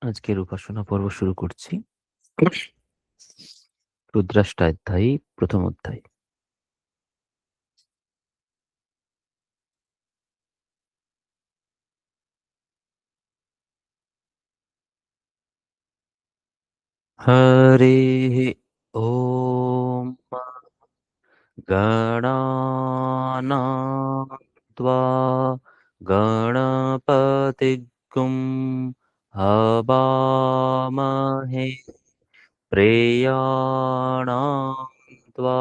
আজকের উপাসনা পর্ব শুরু করছি। রুদ্রাষ্টাধ্যায়ী প্রথম অধ্যায়। হরিঃ ওম। গণানাং ত্বা গণপতিগ্গম হবামহে प्रेयाणां त्वा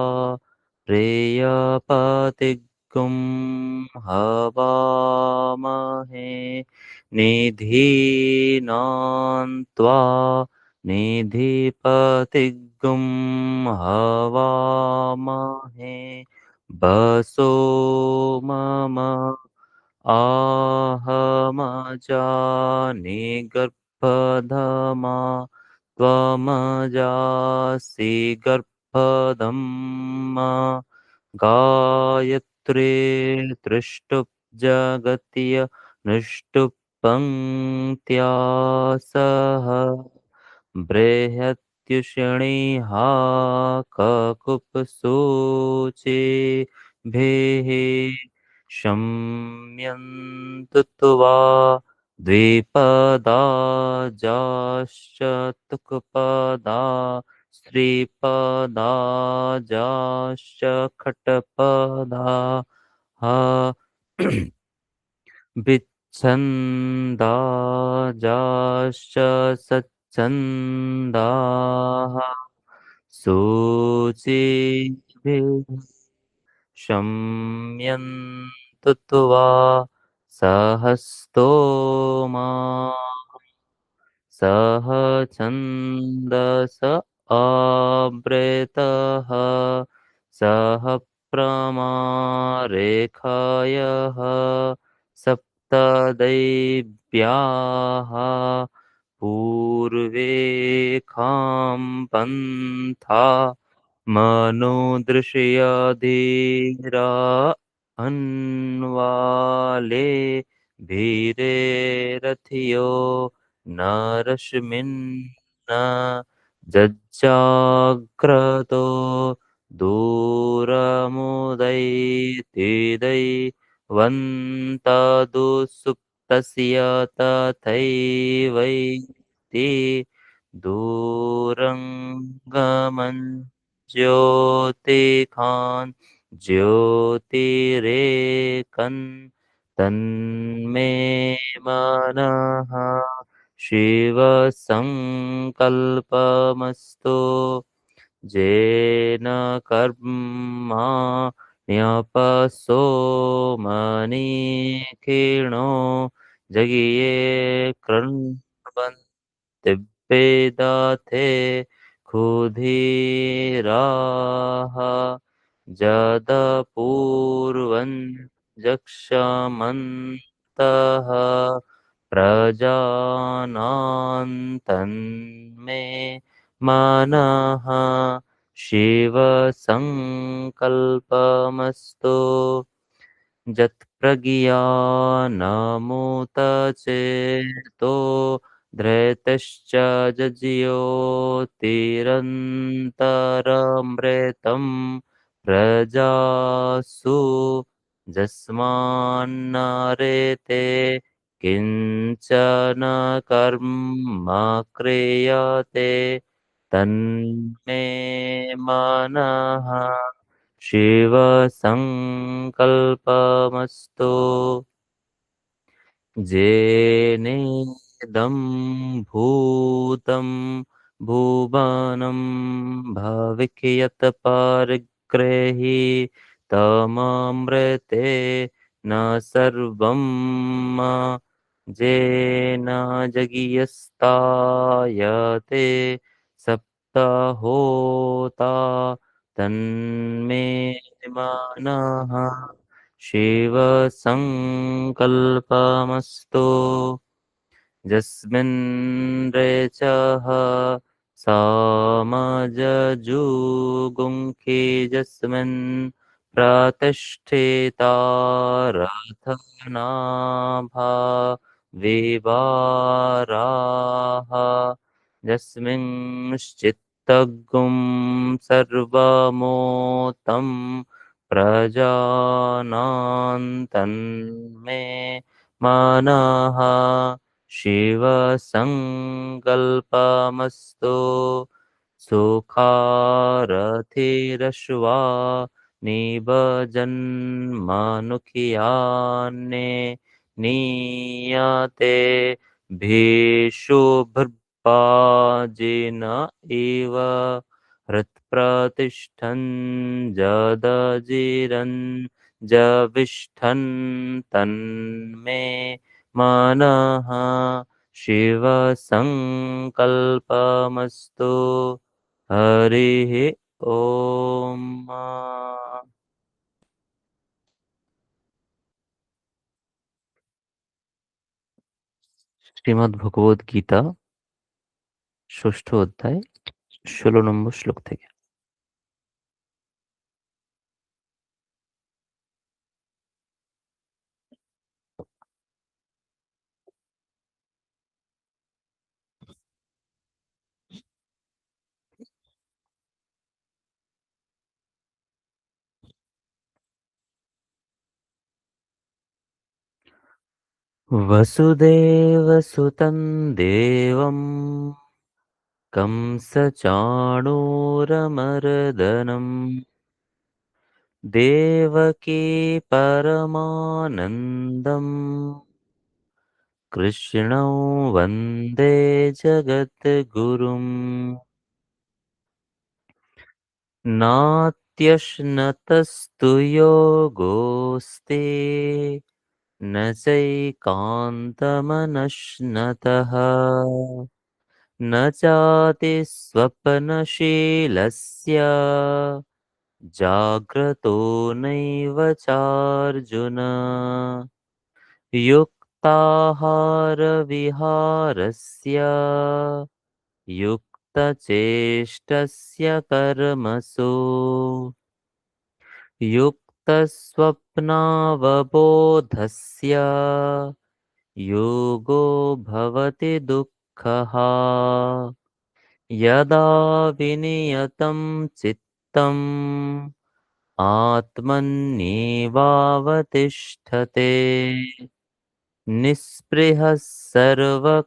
प्रेयपतिगुं हवामहे निधीनां त्वा निधिपतिगुं हवामहे वसो मम आहमजानिगर्भधमा त्वमजासि गर्भदम्मा गायत्रे दृष्टुप् जगत्य नष्टुप् पङ्क्त्या सह बृहत्युष्णीहा ककुप्सूचिभिः शम्यन्तु त्वा द्विपदा जाश्च तुक्पदा स्त्रीपदा जाश्च खट्पदा हा विच्छन्दा जाश्च सच्छन्दाः सूचिभिः शम्यन्तु त्वा सहस्तोमा सह छन्दस आवृतः सह प्रमारेखयः सप्तदैव्याः पूर्वे खां पन्था मनोदृशया अन्वाले धीरे रथियो नरश्मिन्न जज्जाग्रतो दूरमुदैतिदैवन्तदुसुप्तस्य तथैवैति दूरङ्गमन् ज्योतिखान् ज्योतिरेकन् तन्मे मनः शिवसङ्कल्पमस्तु येन कर्मा न्यपसो मनीखिणो जगिये कृण्वन् दिव्येदाथे क्षुधिराः जदपूर्वन् जक्षमन्तः प्रजानां तन्मे मनः शिवसङ्कल्पमस्तु यत्प्रज्ञानमुत चेतो धृतश्च जज्योतिरन्तरमृतं प्रजासु यस्मान्नरेते किञ्चन कर्म क्रियते तन्मे मनः शिवसङ्कल्पमस्तु जेनेदं भूतं भुवनं भविष्यत् परिग्रही तममृते न सर्वं जेन जगियस्तायते सप्तहोता तन्मे मनः शिवसङ्कल्पमस्तु यस्मिन् रेचः सामजजुगुंखि यस्मिन् प्रतिष्ठिता रथनाभा विवाराः यस्मिंश्चित्तगुं सर्वमोतं प्रजानान्तन्मे मनः शिवसङ्कल्पमस्तु सुखारथिरश्वा निभजन्मनुखियान्ने नीयते भीषुभृपाजिन इव हृत्प्रतिष्ठन् जदजिरन् जविष्ठन् तन्मे मनः शिवसङ्कल्पमस्तु हरिः ओम। শ্রীমদ্ ভগবদ গীতা ষষ্ঠ অধ্যায় 16 নম্বর শ্লোক থেকে। वसुदेवसुतं देवं कंसचाणूरमर्दनं देवकी परमानन्दं कृष्णं वन्दे जगद्गुरुम्। नात्यश्नतस्तु योगोऽस्ति न चैकान्तमनश्नतः न चातिस्वप्नशीलस्य जाग्रतो नैव चार्जुन। युक्ताहारविहारस्य युक्तचेष्टस्य कर्मसु युक्तस्वप्नावबोधस्य योगो भवति दुःखः। यदा विनियतं चित्तम् आत्मन्येवावतिष्ठते निःस्पृहः सर्वकामेभ्यो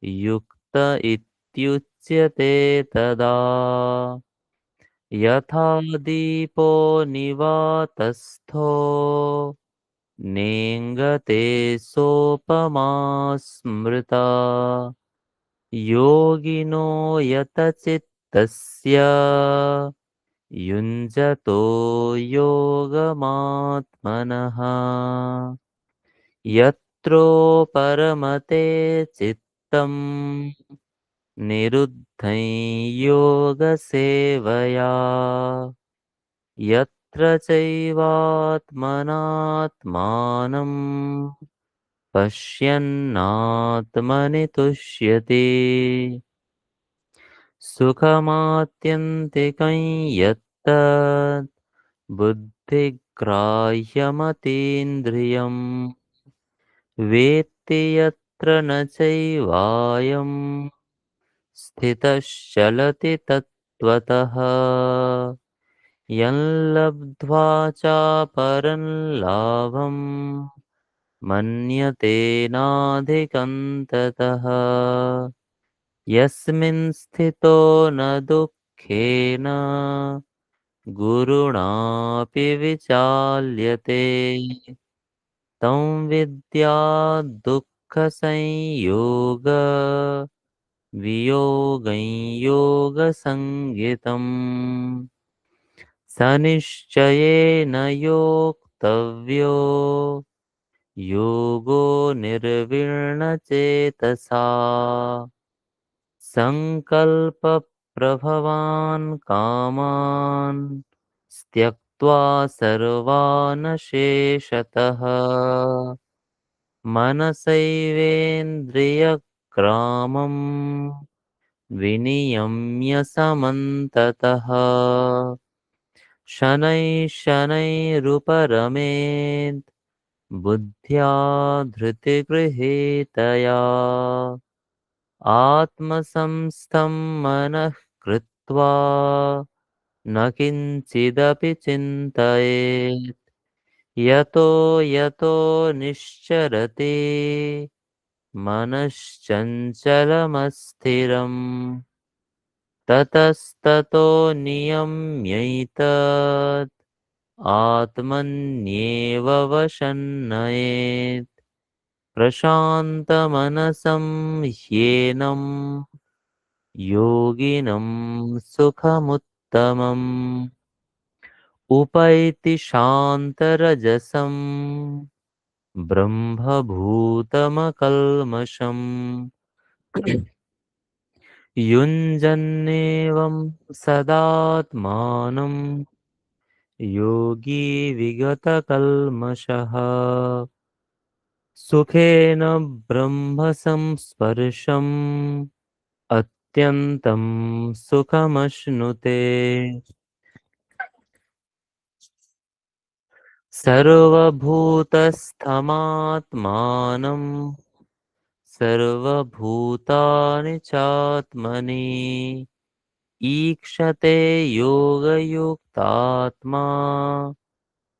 युक्त इत्युच्यते तदा। यथा दीपो निवातस्थो नेङ्गते सोपमा स्मृता योगिनो यतचित्तस्य युञ्जतो योगमात्मनः। यत्रो परमते चित्तं निरुद्धं योगसेवया यत्र चैवात्मनात्मानं पश्यन्नात्मनि तुष्यति। सुखमात्यन्तिकं यत्तत् बुद्धिग्राह्यमतीन्द्रियम् वेत्ति यत्र न चैवायं स्थितश्चलति तत्त्वतः। यल्लब्ध्वा चापरं लाभं मन्यते नाधिकं ततः। यस्मिन् स्थितो न दुःखेन गुरुणापि विचाल्यते तं विद्या दुःखसंयोग वियोगं योगसंज्ञितम्। स निश्चयेन योक्तव्यो योगो निर्विण्णचेतसा सङ्कल्पप्रभवान् कामान् त्यक्त्वा सर्वान् शेषतः मनसैवेन्द्रियग्रामं विनियम्य समन्ततः शनैः शनैरुपरमेत् बुद्ध्या धृतिगृहीतया आत्मसंस्थं मनः कृत्वा न किञ्चिदपि चिन्तयेत् यतो यतो निश्चरति मनश्चञ्चलमस्थिरम् ततस्ततो नियम्यैतत् आत्मन्येव वशन्नयेत् प्रशान्तमनसं ह्येनं योगिनं सुखमुत्तमम् उपैति शान्तरजसं ब्रह्मभूतमकल्मषम् युञ्जन्नेवं सदात्मानं योगी विगतकल्मषः सुखेन ब्रह्मसंस्पर्शम् अत्यन्तं सुखमश्नुते सर्वभूतस्थमात्मानं सर्वभूतानि चात्मनि ईक्षते योगयुक्तात्मा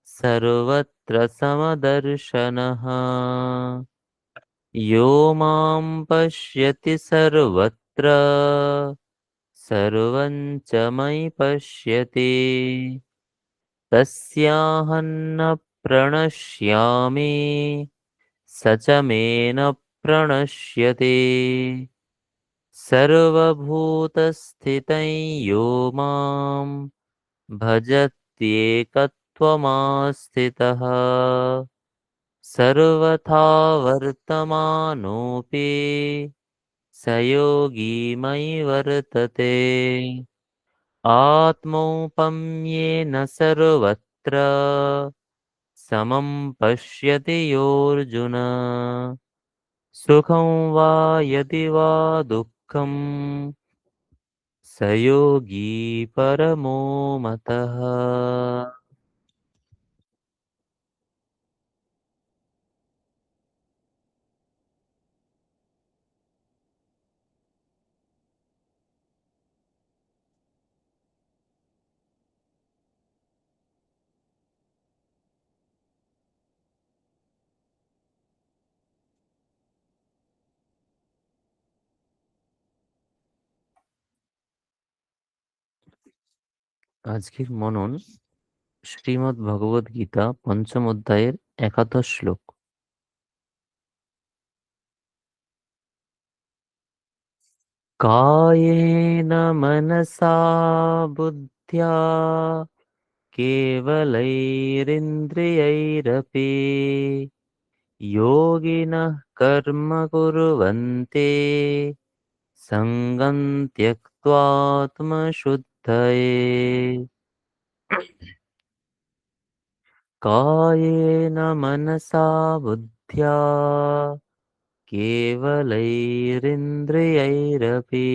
सर्वत्र समदर्शनः यो मां पश्यति सर्वत्र सर्वं च मयि पश्यति तस्याहं न प्रणश्यामि स च मे न प्रणश्यति सर्वभूतस्थितं यो मां भजत्येकत्वमास्थितः सर्वथा वर्तमानोऽपि स योगी मयि वर्तते आत्मौपम्येन सर्वत्र समं पश्यति योऽर्जुन सुखं वा यदि वा दुःखं स योगी परमो मतः। আজকের মনন শ্রীমদ্ ভগবদ গীতা পঞ্চম অধ্যায়ের ৭১ শ্লোক। कायेन मनसा बुद्ध्या केवलैरिन्द्रियैरपि योगिनः कर्म कुर्वन्ति सङ्गं त्यक्त्वात्मशुद्धये कायेन मनसा बुद्ध्या केवलैरिन्द्रियैरपि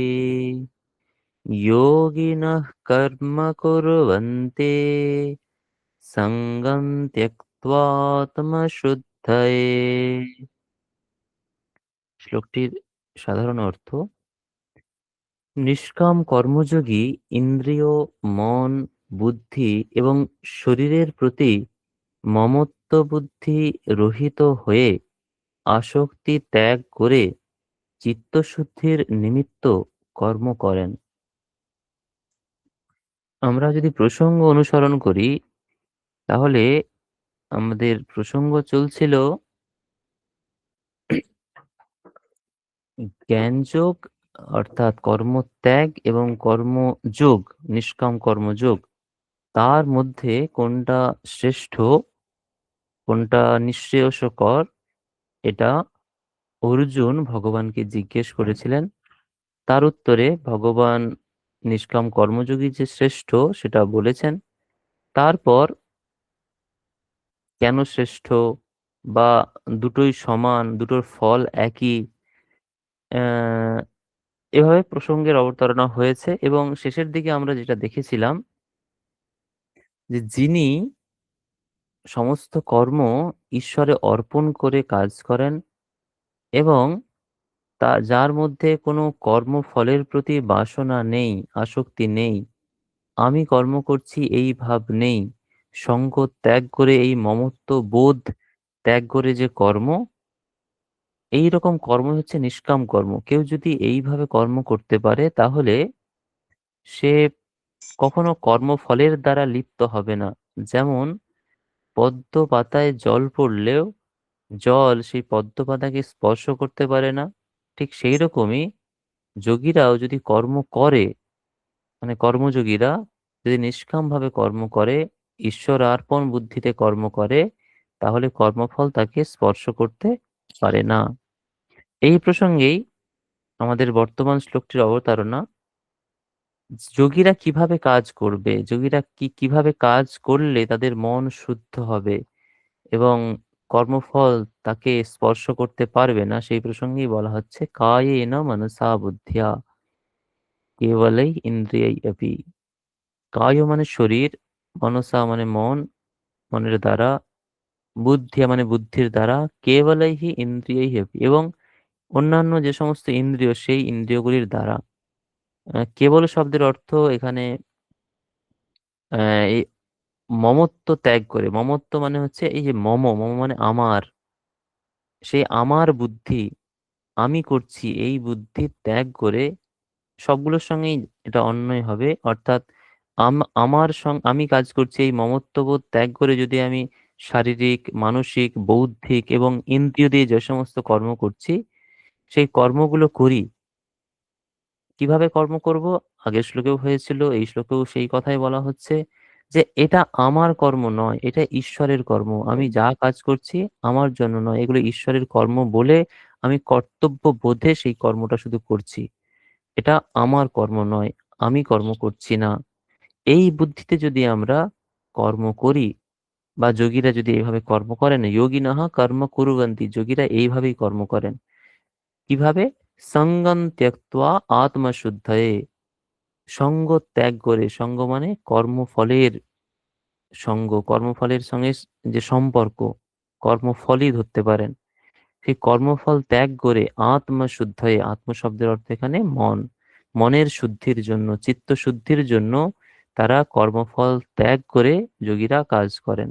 योगिनः कर्म कुर्वन्ति सङ्गं त्यक्त्वात्मशुद्धये। শ্লোকটির সাধারণ অর্থ: নিষ্কাম কর্মযোগী ইন্দ্রিয়, মন, বুদ্ধি এবং শরীরের প্রতি মমত্ব বুদ্ধি রহিত হয়ে আসক্তি ত্যাগ করে চিত্তশুদ্ধির নিমিত্ত কর্ম করেন। আমরা যদি প্রসঙ্গ অনুসরণ করি তাহলে আমাদের প্রসঙ্গ চলছিল জ্ঞানযোগ অর্থাৎ কর্মত্যাগ এবং কর্মযোগ, নিষ্কাম কর্মযোগ, তার মধ্যে কোনটা শ্রেষ্ঠ, কোনটা নিঃশ্রেয়সকর, এটা অর্জুন ভগবানকে জিজ্ঞেস করেছিলেন। তার উত্তরে ভগবান নিষ্কাম কর্মযোগী যে শ্রেষ্ঠ সেটা বলেছেন। তারপর কেন শ্রেষ্ঠ বা দুটোই সমান, দুটোর ফল একই, আহ এভাবে প্রসঙ্গের অবতারণা হয়েছে এবং শেষের দিকে আমরা যেটা দেখেছিলাম যে যিনি সমস্ত কর্ম ঈশ্বরে অর্পণ করে কাজ করেন, এবং যার মধ্যে কোনো কর্মফলের প্রতি বাসনা নেই, আসক্তি নেই, আমি কর্ম করছি এই ভাব নেই, সঙ্গ ত্যাগ করে এই মমত্ব বোধ ত্যাগ করে যে কর্ম, এই রকম কর্ম হচ্ছে নিষ্কাম কর্ম। কেউ যদি এইভাবে কর্ম করতে পারে, তাহলে সে কখনো কর্মফলের দ্বারা লিপ্ত হবে না। যেমন পদ্ম পাতায় জল পড়লেও জল সেই পদ্ম পাতাকে স্পর্শ করতে পারে না, ঠিক সেই রকমই যোগীরাও যদি কর্ম করে, মানে কর্মযোগীরা যদি নিষ্কাম ভাবে কর্ম করে, ঈশ্বর অর্পণ বুদ্ধিতে কর্ম করে, তাহলে কর্মফল তাকে স্পর্শ করতে পারে না। এই প্রসঙ্গেই আমাদের বর্তমান শ্লোকটির অবতারণা, যোগীরা কিভাবে কাজ করবে, যোগীরা কিভাবে কাজ করলে তাদের মন শুদ্ধ হবে এবং কর্মফল তাকে স্পর্শ করতে পারবে না, সেই প্রসঙ্গেই বলা হচ্ছে কায়েন মনসা বুদ্ধিয়া কেবলাই ইন্দ্রিয়াই অপি। কায় মানে শরীর, মনসা মানে মন, মনের দ্বারা, বুদ্ধিয়া মানে বুদ্ধির দ্বারা, কেবলাই হি ইন্দ্রিয়াই অপি এবং অন্যান্য যে সমস্ত ইন্দ্রিয়, সেই ইন্দ্রিয়গুলির দ্বারা। কেবল শব্দের অর্থ এখানে এই মমত্ব ত্যাগ করে। মমত্ব মানে হচ্ছে এই যে মম, মম মানে আমার, সেই আমার বুদ্ধি, আমি করছি এই বুদ্ধি ত্যাগ করে, সবগুলোর সঙ্গেই এটা অন্যয় হবে, অর্থাৎ আমার সঙ্গে আমি কাজ করছি এই মমত্ববোধ ত্যাগ করে যদি আমি শারীরিক, মানসিক, বৌদ্ধিক এবং ইন্দ্রিয় দিয়ে যে সমস্ত কর্ম করছি, সেই কর্মগুলো করি। কিভাবে কর্ম করব? আগের শ্লোকেও হয়েছিল, এই শ্লোকেও সেই কথাই বলা হচ্ছে, যে এটা আমার কর্ম নয়, এটা ঈশ্বরের কর্ম। আমি যা কাজ করছি আমার জন্য নয়, এগুলো ঈশ্বরের কর্ম বলে আমি কর্তব্য বোধে সেই কর্মটা শুধু করছি। এটা আমার কর্ম নয়, আমি কর্ম করছি না। এই বুদ্ধিতে যদি আমরা কর্ম করি, বা যোগীরা যদি এইভাবে কর্ম করেন, যোগিনঃ কর্ম কুর্বন্তি, যোগীরা এইভাবেই কর্ম করেন। কিভাবে? সঙ্গম ত্যক্ত্বা আত্মশুদ্ধয়ে, সঙ্গ ত্যাগ করে, সঙ্গ মানে কর্মফলের সঙ্গ, কর্মফলের সঙ্গে যে সম্পর্ক, কর্মফলই ধরতে পারেন, সেই কর্মফল ত্যাগ করে আত্মশুদ্ধয়ে, আত্ম শব্দের অর্থ এখানে মন, মনের শুদ্ধির জন্য, চিত্ত শুদ্ধির জন্য তারা কর্মফল ত্যাগ করে যোগীরা কাজ করেন।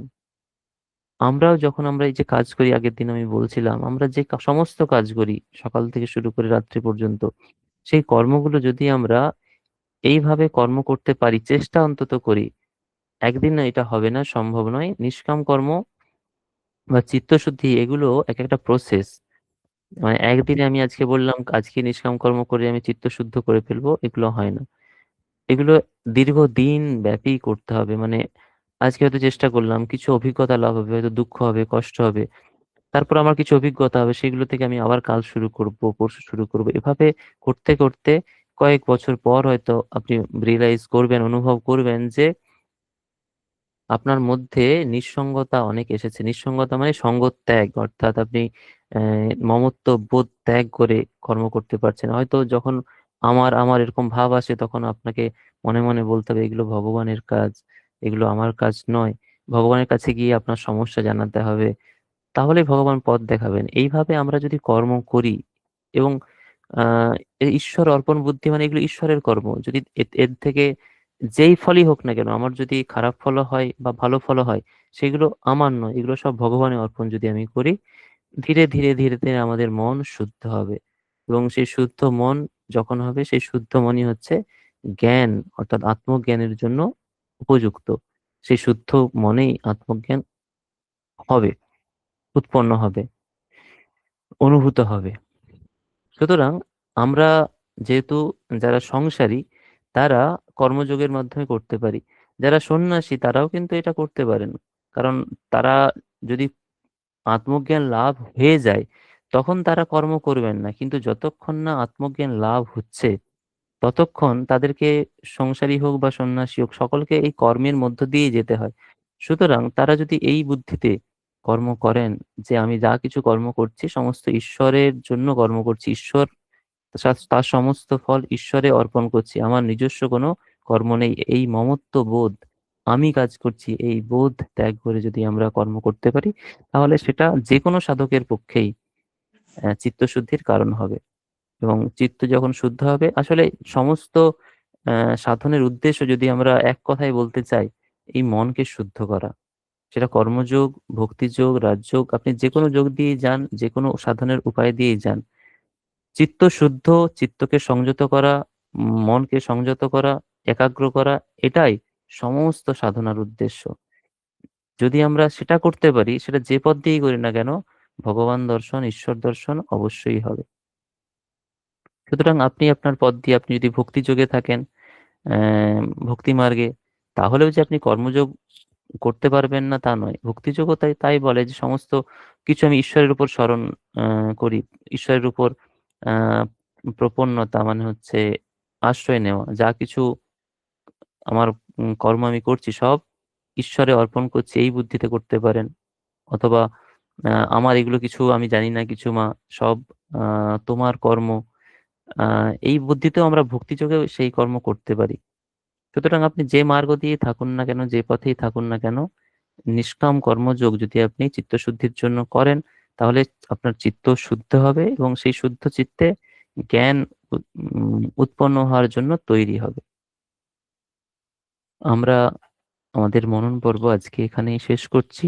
আমরাও যখন আমরা এই যে কাজ করি, আগের দিন আমি বলছিলাম, আমরা যে সমস্ত কাজ করি সকাল থেকে শুরু করে রাত্রি পর্যন্ত, সেই কর্মগুলো যদি আমরা এইভাবে কর্ম করতে পারি, চেষ্টা অন্তত করি, একদিন না এটা হবে না, সম্ভব নয়। নিষ্কাম কর্ম বা চিত্তশুদ্ধি এগুলো এক একটা প্রসেস। মানে একদিনে আমি আজকে বললাম আজকে নিষ্কাম কর্ম করে আমি চিত্তশুদ্ধ করে ফেলবো, এগুলো হয় না। এগুলো দীর্ঘদিন ব্যাপী করতে হবে। মানে আজকে হয়তো চেষ্টা করলাম, কিছু অভিজ্ঞতা লাভ হবে, হয়তো দুঃখ হবে, কষ্ট হবে, তারপর আমার কিছু অভিজ্ঞতা হবে, সেগুলো থেকে আমি আবার কাল শুরু করব, পরশু শুরু করব, এভাবে করতে করতে কয়েক বছর পর হয়তো আপনি রিয়েলাইজ করবেন, অনুভব করবেন যে আপনার মধ্যে নিঃসঙ্গতা অনেক এসেছে। নিঃসঙ্গতা মানে সঙ্গ ত্যাগ, অর্থাৎ আপনি মমত্ব বোধ ত্যাগ করে কর্ম করতে পারছেন। হয়তো যখন আমার আমার এরকম ভাব আসে, তখন আপনাকে মনে মনে বলতে হবে এগুলো ভগবানের কাজ, এগুলো আমার কাজ নয়। ভগবানের কাছে গিয়ে আপনার সমস্যা জানাতে হবে, তাহলে ভগবান পথ দেখাবেন। এইভাবে আমরা যদি কর্ম করি, এবং এই ঈশ্বর অর্পণ বুদ্ধি মানে এগুলো ঈশ্বরের কর্ম, যদি এর থেকে যেই ফলই হোক না কেন, আমার যদি খারাপ ফল হয় বা ভালো ফল হয়, সেগুলো আমার নয়, এগুলো সব ভগবানের অর্পণ যদি আমি করি, ধীরে ধীরে ধীরে ধীরে আমাদের মন শুদ্ধ হবে। এবং সেই শুদ্ধ মন যখন হবে, সেই শুদ্ধ মনই হচ্ছে জ্ঞান, অর্থাৎ আত্মজ্ঞানের জন্য উপযুক্ত। সেই শুদ্ধ মনেই আত্মজ্ঞান হবে, উৎপন্ন হবে, অনুভূত হবে। সুতরাং আমরা যেহেতু যারা সংসারী, তারা কর্মযোগের মাধ্যমে করতে পারি। যারা সন্ন্যাসী তারাও কিন্তু এটা করতে পারেন, কারণ তারা যদি আত্মজ্ঞান লাভ হয়ে যায়, তখন তারা কর্ম করবেন না। কিন্তু যতক্ষণ না আত্মজ্ঞান লাভ হচ্ছে, ততক্ষণ তাদেরকে, সংসারী হোক বা সন্ন্যাসী হোক, সকলকে এই কর্মের মধ্য দিয়ে যেতে হয়। সুতরাং তারা যদি এই বুদ্ধিতে কর্ম করেন, যে আমি যা কিছু কর্ম করছি সমস্ত ঈশ্বরের জন্য কর্ম করছি, ঈশ্বর তার সমস্ত ফল ঈশ্বরে অর্পণ করছি, আমার নিজস্ব কোনো কর্ম নেই, এই মমত্ব বোধ আমি কাজ করছি এই বোধ ত্যাগ করে যদি আমরা কর্ম করতে পারি, তাহলে সেটা যে কোনো সাধকের পক্ষেই চিত্তশুদ্ধির কারণ হবে। এবং চিত্ত যখন শুদ্ধ হবে, আসলে সমস্ত সাধনের উদ্দেশ্য যদি আমরা এক কথায় বলতে চাই, এই মনকে শুদ্ধ করা। সেটা কর্মযোগ, ভক্তিযোগ, রাজযোগ, আপনি যে কোনো যোগ দিয়ে যান, যে কোনো সাধনের উপায় দিয়েই যান, চিত্ত শুদ্ধ, চিত্তকে সংযত করা, মনকে সংযত করা, একাগ্র করা, এটাই সমস্ত সাধনার উদ্দেশ্য। যদি আমরা সেটা করতে পারি, সেটা যে পথ দিয়েই করি না কেন, ভগবান দর্শন, ঈশ্বর দর্শন অবশ্যই হবে। সুতরাং আপনি আপনার পথ দিয়ে, আপনি যদি ভক্তি যোগে থাকেন, ভক্তি মার্গে, তাহলেও যে আপনি কর্মযোগ করতে পারবেন না তা নয়। ভক্তিযোগও তাই তাই বলে যে সমস্ত কিছু আমি ঈশ্বরের উপর স্মরণ করি, ঈশ্বরের উপর আহ প্রপন্নতা, মানে হচ্ছে আশ্রয় নেওয়া। যা কিছু আমার কর্ম আমি করছি, সব ঈশ্বরে অর্পণ করছি, এই বুদ্ধিতে করতে পারেন। অথবা আমার এগুলো কিছু আমি জানি না কিছু মা, সব তোমার কর্ম, এই বুদ্ধিতেও আমরা ভক্তিযোগে সেই কর্ম করতে পারি। সুতরাং আপনি যে মার্গ দিয়ে থাকুন না কেন, যে পথেই থাকুন না কেন, নিষ্কাম কর্মযোগ যদি আপনি চিত্তশুদ্ধির জন্য করেন, তাহলে আপনার চিত্ত শুদ্ধ হবে এবং সেই শুদ্ধ চিত্তে জ্ঞান উৎপন্ন হওয়ার জন্য তৈরি হবে। আমরা আমাদের মনন পর্ব আজকে এখানেই শেষ করছি।